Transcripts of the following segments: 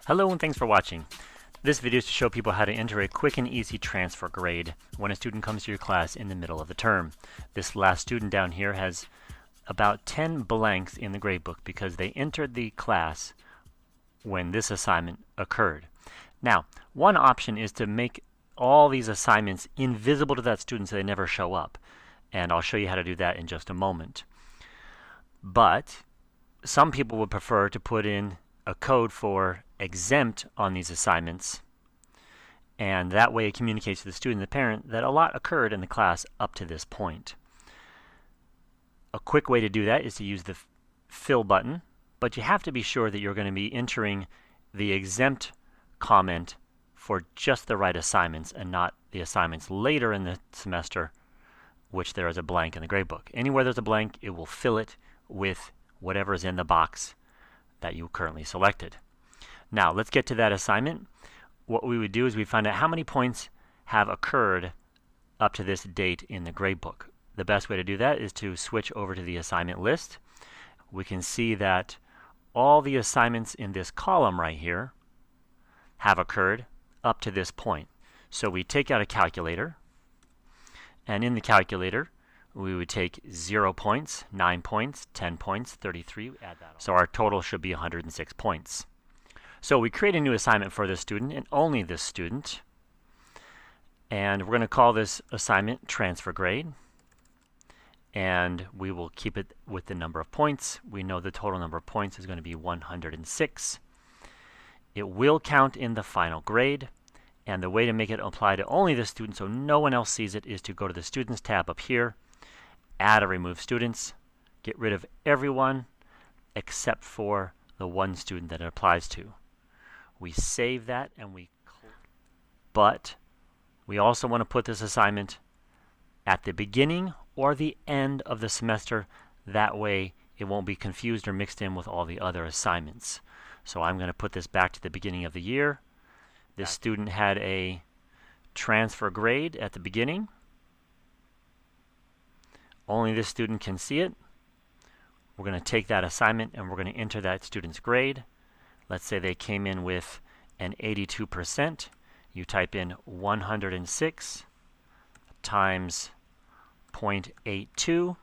Hello and thanks for watching. This video is to show people how to enter a quick and easy transfer grade when a student comes to your class in the middle of the term. This last student down here has about 10 blanks in the gradebook because they entered the class when this assignment occurred. Now, one option is to make all these assignments invisible to that student so they never show up. And I'll show you how to do that in just a moment. But some people would prefer to put in a code for exempt on these assignments, and that way it communicates to the student and the parent that a lot occurred in the class up to this point. A quick way to do that is to use the fill button, but you have to be sure that you're going to be entering the exempt comment for just the right assignments and not the assignments later in the semester which there is a blank in the gradebook. Anywhere there's a blank, it will fill it with whatever is in the box that you currently selected. Now let's get to that assignment. What we would do is we find out how many points have occurred up to this date in the gradebook. The best way to do that is to switch over to the assignment list. We can see that all the assignments in this column right here have occurred up to this point. So we take out a calculator, and in the calculator we would take 0 points, 9 points, 10 points, 33, add that. So our total should be 106 points. So we create a new assignment for this student and only this student. And we're going to call this assignment transfer grade. And we will keep it with the number of points. We know the total number of points is going to be 106. It will count in the final grade. And the way to make it apply to only the student so no one else sees it is to go to the Students tab up here, add or remove students, get rid of everyone except for the one student that it applies to. We save that and but we also want to put this assignment at the beginning or the end of the semester. That way it won't be confused or mixed in with all the other assignments. So I'm going to put this back to the beginning of the year. This student had a transfer grade at the beginning. Only this student can see it. We're going to take that assignment and we're going to enter that student's grade. Let's say they came in with an 82%. You type in 106 times 0.82,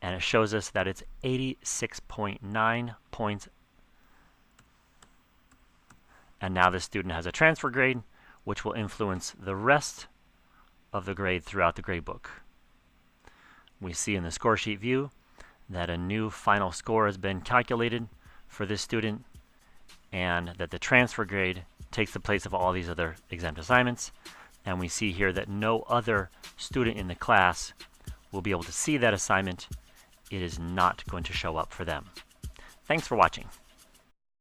and it shows us that it's 86.9 points. And now the student has a transfer grade, which will influence the rest of the grade throughout the gradebook. We see in the score sheet view that a new final score has been calculated for this student, and that the transfer grade takes the place of all these other exempt assignments. And we see here that no other student in the class will be able to see that assignment. It is not going to show up for them. Thanks for watching.